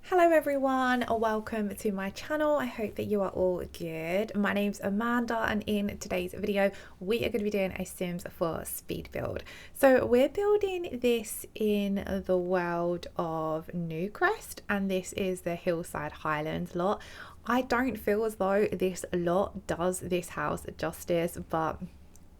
Hello everyone, welcome to my channel. I hope that you are all good. My name's Amanda and in today's video we are going to be doing a Sims 4 speed build. So we're building this in the world of Newcrest and this is the Hillside Highlands lot. I don't feel as though this lot does this house justice, but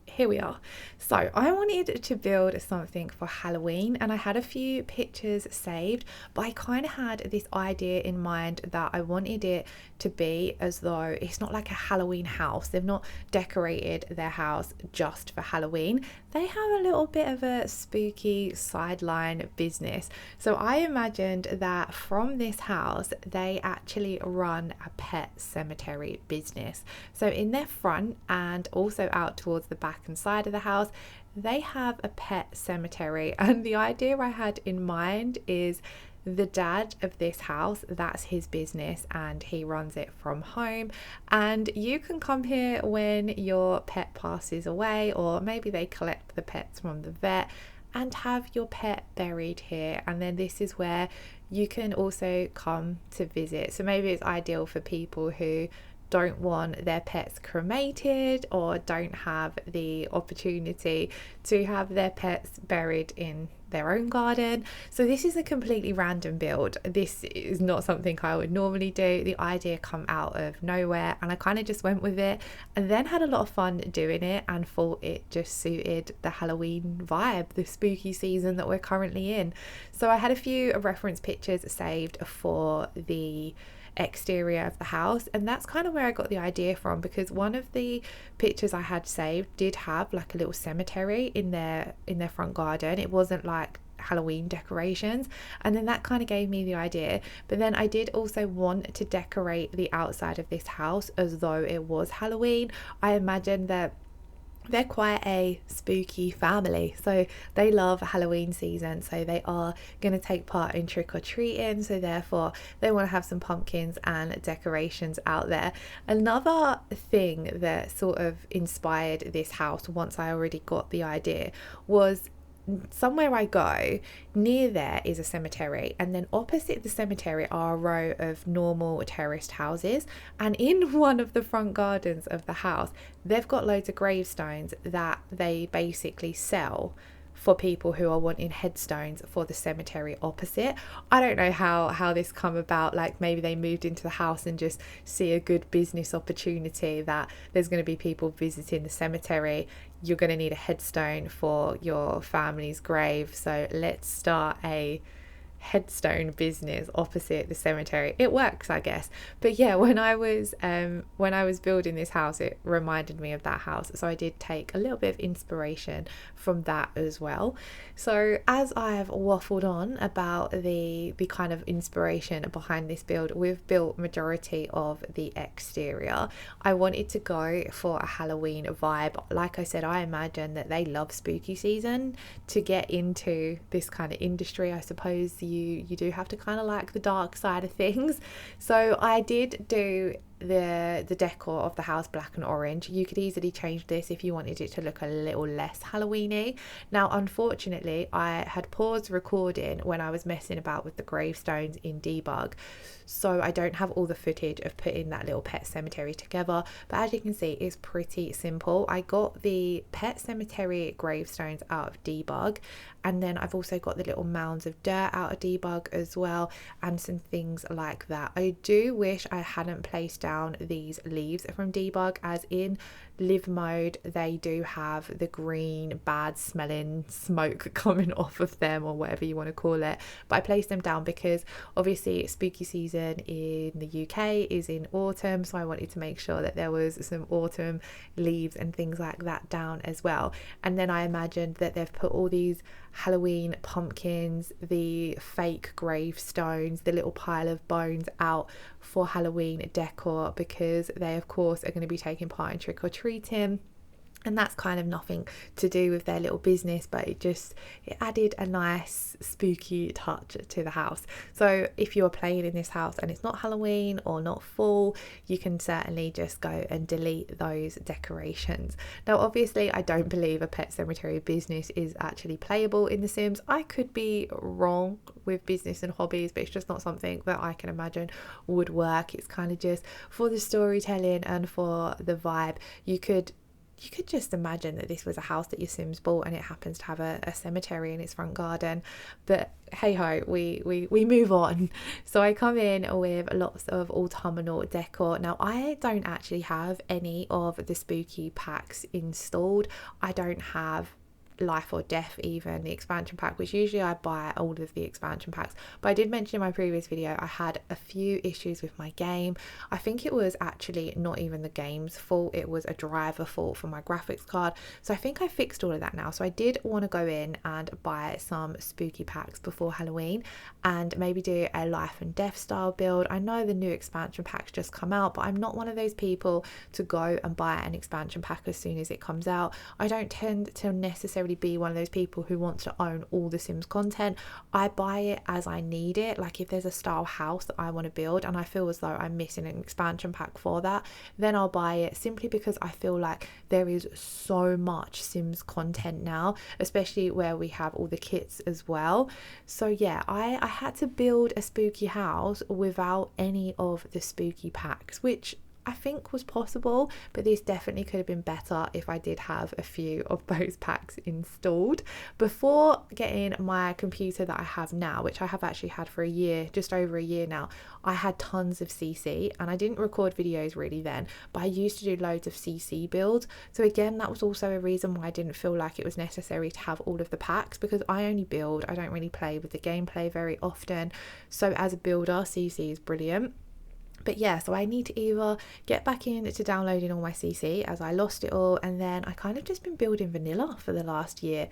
here we are. So I wanted to build something for Halloween and I had a few pictures saved, but I kind of had this idea in mind that I wanted it to be as though it's not like a Halloween house. They've not decorated their house just for Halloween. They have a little bit of a spooky sideline business. So I imagined that from this house they actually run a pet cemetery business. So in their front and also out towards the back and side of the house they have a pet cemetery, and the idea I had in mind is the dad of this house, that's his business and he runs it from home, and you can come here when your pet passes away or maybe they collect the pets from the vet and have your pet buried here, and then this is where you can also come to visit. So maybe it's ideal for people who don't want their pets cremated or don't have the opportunity to have their pets buried in their own garden. So this is a completely random build. This is not something I would normally do. The idea come out of nowhere and I kind of just went with it and then had a lot of fun doing it and thought it just suited the Halloween vibe, the spooky season that we're currently in. So I had a few reference pictures saved for the exterior of the house, and that's kind of where I got the idea from, because one of the pictures I had saved did have like a little cemetery in their front garden. It wasn't like Halloween decorations, and then that kind of gave me the idea. But then I did also want to decorate the outside of this house as though it was Halloween. I imagined that they're quite a spooky family, so they love Halloween season, so they are going to take part in trick-or-treating, so therefore they want to have some pumpkins and decorations out there. Another thing that sort of inspired this house once I already got the idea was somewhere I go, near there is a cemetery, and then opposite the cemetery are a row of normal terraced houses, and in one of the front gardens of the house they've got loads of gravestones that they basically sell for people who are wanting headstones for the cemetery opposite. I don't know how this come about, like maybe they moved into the house and just see a good business opportunity that there's going to be people visiting the cemetery. You're going to need a headstone for your family's grave, so let's start a headstone business opposite the cemetery. It works, I guess. But yeah, when I was building this house, it reminded me of that house, so I did take a little bit of inspiration from that as well. So as I've waffled on about the kind of inspiration behind this build, we've built majority of the exterior. I wanted to go for a Halloween vibe. Like I said, I imagine that they love spooky season. To get into this kind of industry, I suppose you do have to kind of like the dark side of things. So I did do the decor of the house black and orange. You could easily change this if you wanted it to look a little less Halloweeny. Now unfortunately I had paused recording when I was messing about with the gravestones in debug, so I don't have all the footage of putting that little pet cemetery together, but as you can see it's pretty simple. I got the pet cemetery gravestones out of debug, and then I've also got the little mounds of dirt out of debug as well, and some things like that. I do wish I hadn't placed down these leaves from debug, as in live mode they do have the green bad smelling smoke coming off of them, or whatever you want to call it, but I placed them down because obviously spooky season in the UK is in autumn, so I wanted to make sure that there was some autumn leaves and things like that down as well. And then I imagined that they've put all these Halloween pumpkins, the fake gravestones, the little pile of bones out for Halloween decor, because they of course are going to be taking part in trick-or-treating. And that's kind of nothing to do with their little business, but it added a nice spooky touch to the house. So if you're playing in this house and it's not Halloween or not fall, you can certainly just go and delete those decorations. Now obviously I don't believe a Pet Cemetery business is actually playable in The Sims. I could be wrong with business and hobbies, but it's just not something that I can imagine would work. It's kind of just for the storytelling and for the vibe. You could just imagine that this was a house that your Sims bought and it happens to have a cemetery in its front garden. But hey ho, we move on. So I come in with lots of autumnal decor. Now I don't actually have any of the spooky packs installed. I don't have Life or Death, even the expansion pack, which usually I buy all of the expansion packs. But I did mention in my previous video I had a few issues with my game. I think it was actually not even the game's fault, it was a driver fault for my graphics card. So I think I fixed all of that now. So I did want to go in and buy some spooky packs before Halloween and maybe do a Life and Death style build. I know the new expansion packs just come out, but I'm not one of those people to go and buy an expansion pack as soon as it comes out. I don't tend to necessarily be one of those people who wants to own all the Sims content. I buy it as I need it. Like if there's a style house that I want to build and I feel as though I'm missing an expansion pack for that, then I'll buy it, simply because I feel like there is so much Sims content now, especially where we have all the kits as well. So yeah, I had to build a spooky house without any of the spooky packs, which I think was possible, but this definitely could have been better if I did have a few of those packs installed. Before getting my computer that I have now, which I have actually had for a year, just over a year now, I had tons of CC and I didn't record videos really then, but I used to do loads of CC builds. So again, that was also a reason why I didn't feel like it was necessary to have all of the packs, because I only build, I don't really play with the gameplay very often. So as a builder, CC is brilliant. But yeah, so I need to either get back into downloading all my CC, as I lost it all, and then I kind of just been building vanilla for the last year.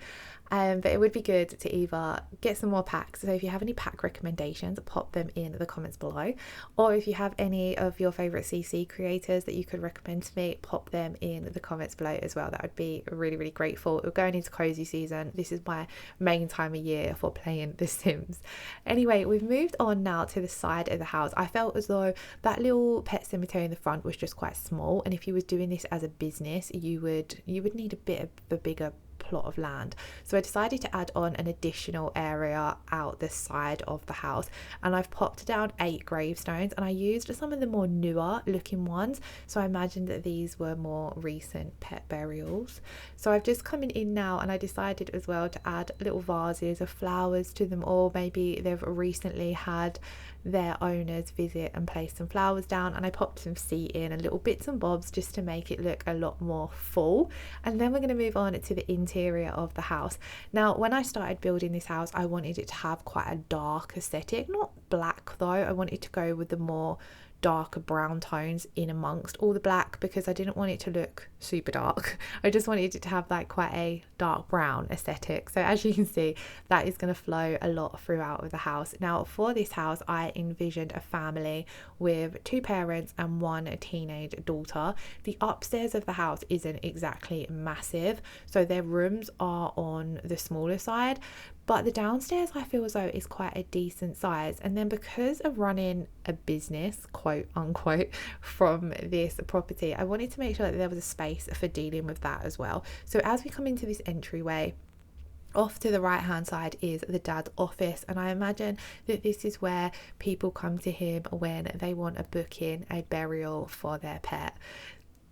But it would be good to either get some more packs. So if you have any pack recommendations, pop them in the comments below. Or if you have any of your favourite CC creators that you could recommend to me, pop them in the comments below as well. That would be really, really grateful. We're going into cozy season. This is my main time of year for playing The Sims. Anyway, we've moved on now to the side of the house. I felt as though that little pet cemetery in the front was just quite small, and if you was doing this as a business, you would need a bit of a bigger plot of land. So I decided to add on an additional area out the side of the house, and I've popped down 8 gravestones, and I used some of the more newer looking ones, so I imagined that these were more recent pet burials. So I've just come in now, and I decided as well to add little vases of flowers to them all. Maybe they've recently had their owners visit and place some flowers down, and I popped some seat in and little bits and bobs just to make it look a lot more full. And then we're going to move on to the interior of the house. Now when I started building this house, I wanted it to have quite a dark aesthetic, not black though. I wanted to go with the more darker brown tones in amongst all the black, because I didn't want it to look super dark. I just wanted it to have like quite a dark brown aesthetic. So as you can see, that is going to flow a lot throughout of the house. Now for this house, I envisioned a family with 2 parents and 1 teenage daughter. The upstairs of the house isn't exactly massive, so their rooms are on the smaller side, but the downstairs I feel as though is quite a decent size. And then because of running a business, quote unquote, from this property, I wanted to make sure that there was a space for dealing with that as well. So as we come into this entryway, off to the right hand side is the dad's office, and I imagine that this is where people come to him when they want to book in a burial for their pet.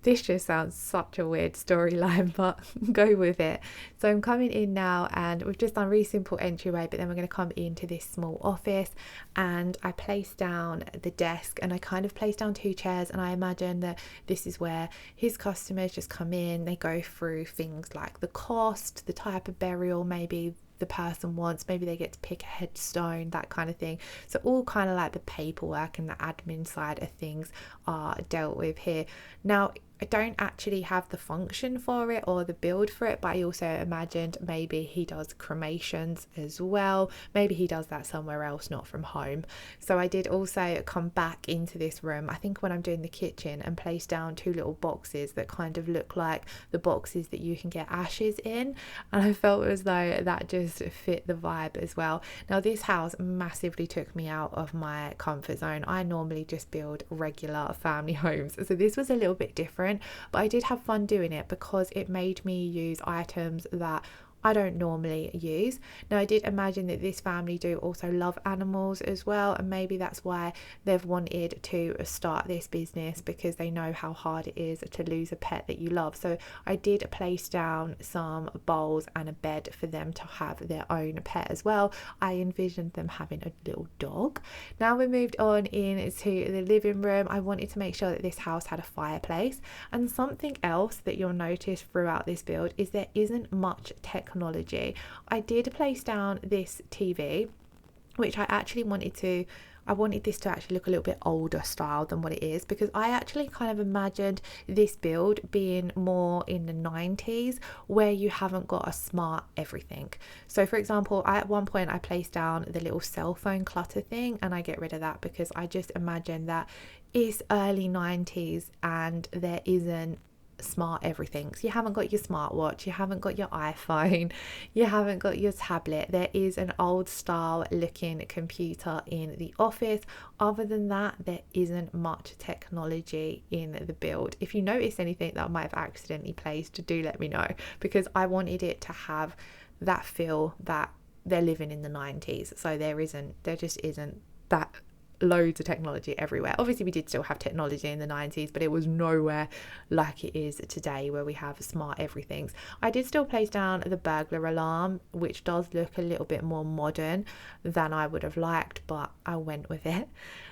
This just sounds such a weird storyline, but go with it. So I'm coming in now, and we've just done a really simple entryway, but then we're going to come into this small office, and I place down the desk, and I kind of place down 2 chairs, and I imagine that this is where his customers just come in. They go through things like the cost, the type of burial maybe the person wants, maybe they get to pick a headstone, that kind of thing. So all kind of like the paperwork and the admin side of things are dealt with here. Now I don't actually have the function for it or the build for it, but I also imagined maybe he does cremations as well. Maybe he does that somewhere else, not from home. So I did also come back into this room, I think when I'm doing the kitchen, and place down 2 little boxes that kind of look like the boxes that you can get ashes in. And I felt as though that just fit the vibe as well. Now, this house massively took me out of my comfort zone. I normally just build regular family homes. So this was a little bit different. But I did have fun doing it because it made me use items that I don't normally use. Now, I did imagine that this family do also love animals as well, and maybe that's why they've wanted to start this business, because they know how hard it is to lose a pet that you love. So I did place down some bowls and a bed for them to have their own pet as well. I envisioned them having a little dog. Now we moved on into the living room. I wanted to make sure that this house had a fireplace, and something else that you'll notice throughout this build is there isn't much technology. I did place down this TV, which I wanted this to actually look a little bit older style than what it is, because I actually kind of imagined this build being more in the 90s, where you haven't got a smart everything. So for example, at one point I placed down the little cell phone clutter thing, and I get rid of that because I just imagine that it's early 90s and there isn't smart everything. So you haven't got your smartwatch, you haven't got your iPhone, you haven't got your tablet. There is an old style looking computer in the office. Other than that, there isn't much technology in the build. If you notice anything that I might have accidentally placed, do let me know, because I wanted it to have that feel that they're living in the 90s. So there just isn't that loads of technology everywhere. Obviously we did still have technology in the 90s, but it was nowhere like it is today, where we have smart everythings. I did still place down the burglar alarm, which does look a little bit more modern than I would have liked, but I went with it.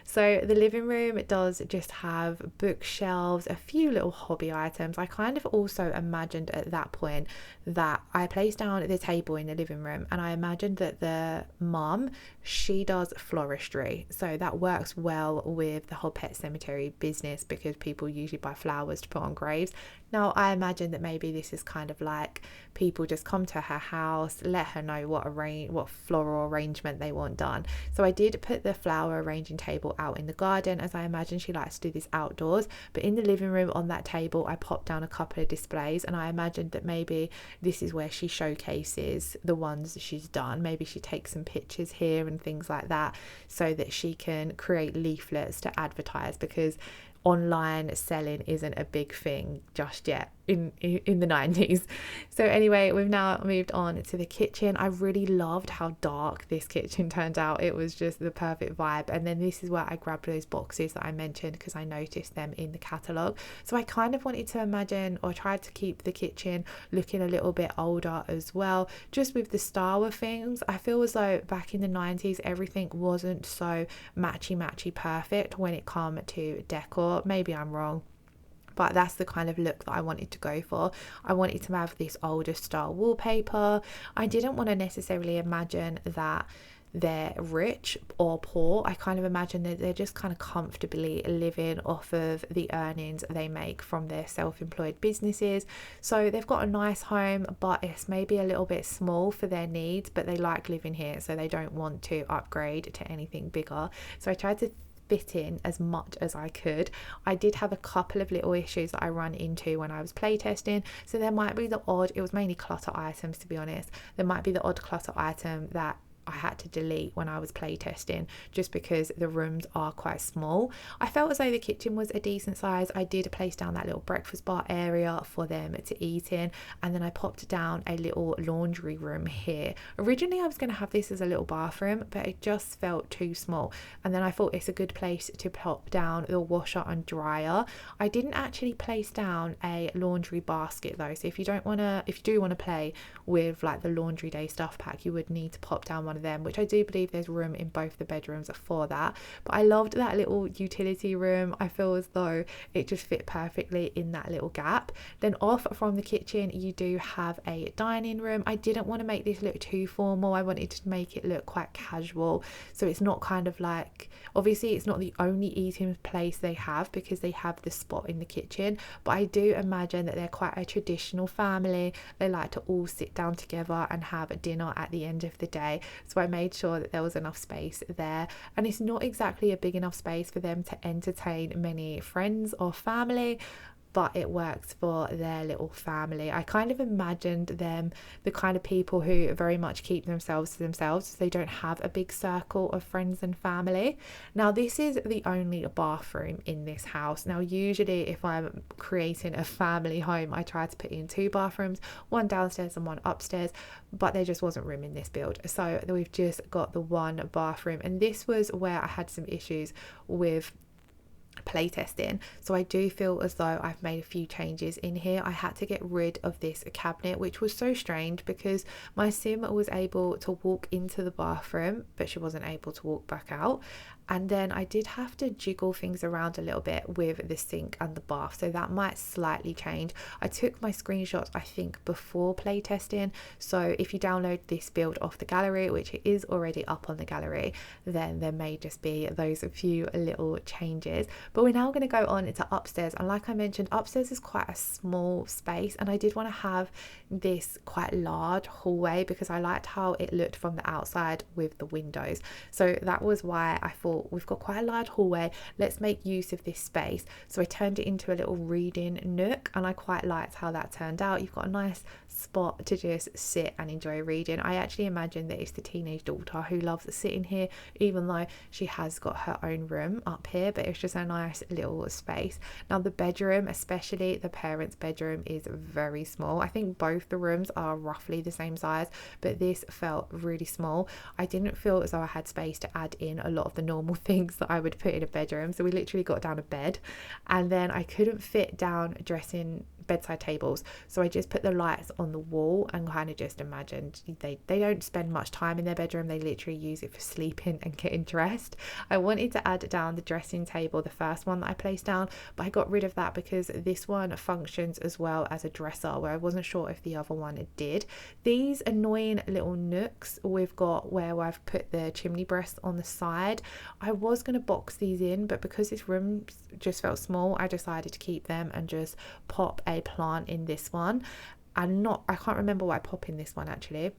So the living room, it does just have bookshelves, a few little hobby items. I kind of also imagined at that point that I placed down the table in the living room, and I imagined that the mum, she does floristry, so that works well with the whole pet cemetery business, because people usually buy flowers to put on graves. Now I imagine that maybe this is kind of like people just come to her house, let her know what floral arrangement they want done. So I did put the flower arranging table out in the garden, as I imagine she likes to do this outdoors. But in the living room on that table, I popped down a couple of displays, and I imagined that maybe this is where she showcases the ones she's done. Maybe she takes some pictures here and things like that, so that she can create leaflets to advertise, because online selling isn't a big thing just yet in the 90s. So anyway, we've now moved on to the kitchen. I really loved how dark this kitchen turned out. It was just the perfect vibe. And then this is where I grabbed those boxes that I mentioned, because I noticed them in the catalogue. So I kind of wanted to imagine, or tried to keep the kitchen looking a little bit older as well, just with the style of things. I feel as though back in the 90s everything wasn't so matchy perfect when it come to decor. Maybe I'm wrong, but that's the kind of look that I wanted to go for. I wanted to have this older style wallpaper. I didn't want to necessarily imagine that they're rich or poor. I kind of imagine that they're just kind of comfortably living off of the earnings they make from their self-employed businesses. So they've got a nice home, but it's maybe a little bit small for their needs, but they like living here, so they don't want to upgrade to anything bigger. So I tried to fit in as much as I could. I did have a couple of little issues that I ran into when I was playtesting. So there might be the odd, it was mainly clutter items to be honest, there might be the odd clutter item that I had to delete when I was playtesting, just because the rooms are quite small. I felt as though the kitchen was a decent size. I did place down that little breakfast bar area for them to eat in, and then I popped down a little laundry room here. Originally I was going to have this as a little bathroom, but it just felt too small, and then I thought it's a good place to pop down the washer and dryer. I didn't actually place down a laundry basket though, so if you do want to play with like the laundry day stuff pack, you would need to pop down one of them, which I do believe there's room in both the bedrooms for that. But I loved that little utility room. I feel as though it just fit perfectly in that little gap. Then off from the kitchen you do have a dining room. I didn't want to make this look too formal. I wanted to make it look quite casual, so it's not kind of like Obviously it's not the only eating place they have because they have the spot in the kitchen, but I do imagine that they're quite a traditional family. They like to all sit down together and have a dinner at the end of the day, so I made sure that there was enough space there. And it's not exactly a big enough space for them to entertain many friends or family, but it works for their little family. I kind of imagined them the kind of people who very much keep themselves to themselves, so they don't have a big circle of friends and family. Now this is the only bathroom in this house. Now usually if I'm creating a family home, I try to put in 2 bathrooms, one downstairs and one upstairs, but there just wasn't room in this build, so we've just got the 1 bathroom. And this was where I had some issues with playtesting, so I do feel as though I've made a few changes in here. I had to get rid of this cabinet, which was so strange because my sim was able to walk into the bathroom but she wasn't able to walk back out. And then I did have to jiggle things around a little bit with the sink and the bath, so that might slightly change. I took my screenshots I think before playtesting, so if you download this build off the gallery, which it is already up on the gallery, then there may just be those few little changes. But we're now going to go on to upstairs, and like I mentioned, upstairs is quite a small space, and I did want to have this quite large hallway because I liked how it looked from the outside with the windows. So that was why I thought we've got quite a large hallway, let's make use of this space. So I turned it into a little reading nook, and I quite liked how that turned out. You've got a nice spot to just sit and enjoy reading. I actually imagine that it's the teenage daughter who loves sitting here, even though she has got her own room up here, but it's just a nice little space. Now the bedroom, especially the parents' bedroom, is very small. I think both the rooms are roughly the same size, but this felt really small. I didn't feel as though I had space to add in a lot of the normal things that I would put in a bedroom, so we literally got down a bed, and then I couldn't fit down dressing bedside tables, so I just put the lights on the wall and kind of just imagined they don't spend much time in their bedroom, they literally use it for sleeping and getting dressed. I wanted to add down the dressing table, the first one that I placed down, but I got rid of that because this one functions as well as a dresser, where I wasn't sure if the other one did. These annoying little nooks we've got where I've put the chimney breast on the side, I was going to box these in, but because this room just felt small, I decided to keep them and just pop a plant in this one. And I can't remember what I pop in this one actually,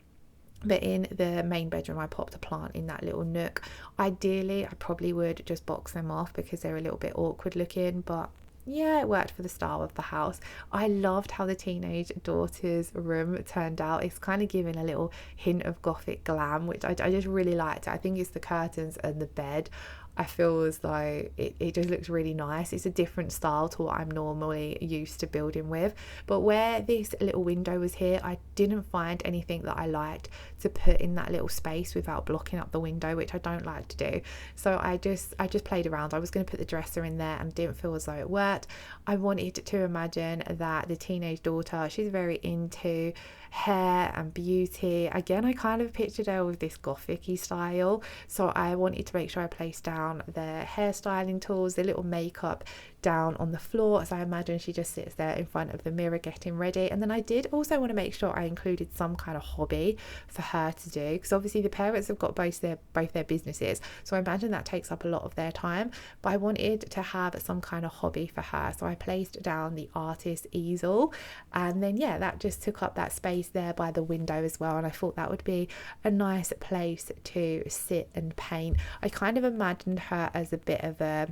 but in the main bedroom I popped a plant in that little nook. Ideally I probably would just box them off because they're a little bit awkward looking, but yeah, it worked for the style of the house. I loved how the teenage daughter's room turned out. It's kind of giving a little hint of gothic glam, which I just really liked. I think it's the curtains and the bed. I feel as though it just looks really nice. It's a different style to what I'm normally used to building with. But where this little window was here, I didn't find anything that I liked to put in that little space without blocking up the window, which I don't like to do. So I just played around. I was going to put the dresser in there and didn't feel as though it worked. I wanted to imagine that the teenage daughter, she's very into hair and beauty. Again, I kind of pictured her with this gothic-y style, so I wanted to make sure I placed down the hairstyling tools, the little makeup down on the floor, as I imagine she just sits there in front of the mirror getting ready. And then I did also want to make sure I included some kind of hobby for her to do, because obviously the parents have got both their businesses, so I imagine that takes up a lot of their time, but I wanted to have some kind of hobby for her, so I placed down the artist easel, and then yeah, that just took up that space there by the window as well, and I thought that would be a nice place to sit and paint. I kind of imagined her as a bit of a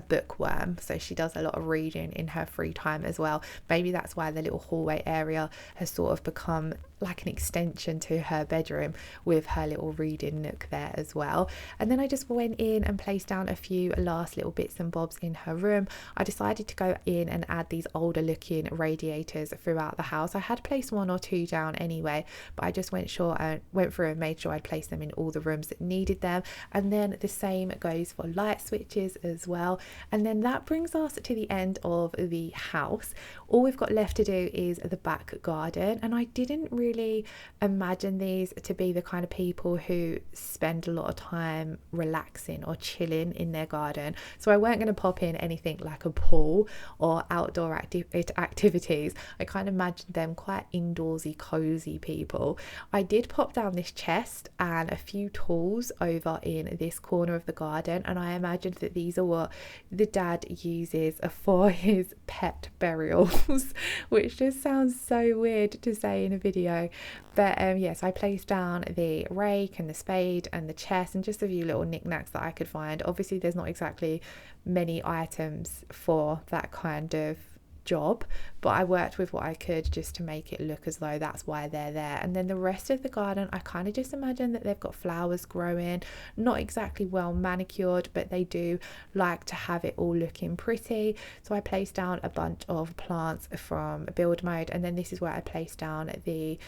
bookworm, so she does a lot of reading in her free time as well. Maybe that's why the little hallway area has sort of become like an extension to her bedroom with her little reading nook there as well. And then I just went in and placed down a few last little bits and bobs in her room. I decided to go in and add these older looking radiators throughout the house. I had placed 1 or 2 down anyway, but I just went through and made sure I'd placed them in all the rooms that needed them. And then the same goes for light switches as well. And then that brings us to the end of the house. All we've got left to do is the back garden, and I didn't really really imagine these to be the kind of people who spend a lot of time relaxing or chilling in their garden. So I weren't going to pop in anything like a pool or outdoor activities. I kind of imagined them quite indoorsy, cozy people. I did pop down this chest and a few tools over in this corner of the garden, and I imagined that these are what the dad uses for his pet burials, which just sounds so weird to say in a video. But yes, I placed down the rake and the spade and the chest and just a few little knickknacks that I could find. Obviously there's not exactly many items for that kind of job, but I worked with what I could just to make it look as though that's why they're there. And then the rest of the garden, I kind of just imagine that they've got flowers growing, not exactly well manicured, but they do like to have it all looking pretty. So I placed down a bunch of plants from build mode, and then this is where I placed down the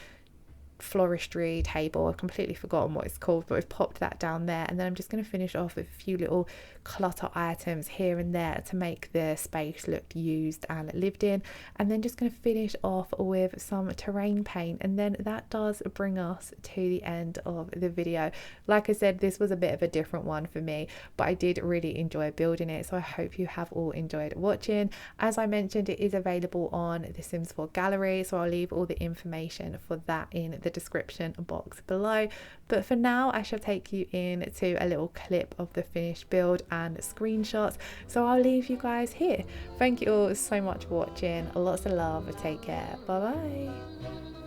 floristry table. I've completely forgotten what it's called, but we've popped that down there. And then I'm just going to finish off with a few little clutter items here and there to make the space look used and lived in. And then just going to finish off with some terrain paint, and then that does bring us to the end of the video. Like I said, this was a bit of a different one for me, but I did really enjoy building it, so I hope you have all enjoyed watching. As I mentioned, it is available on the Sims 4 gallery, so I'll leave all the information for that in the description box below. But for now, I shall take you in to a little clip of the finished build and screenshots, so I'll leave you guys here. Thank you all so much for watching. Lots of love. Take care. Bye bye.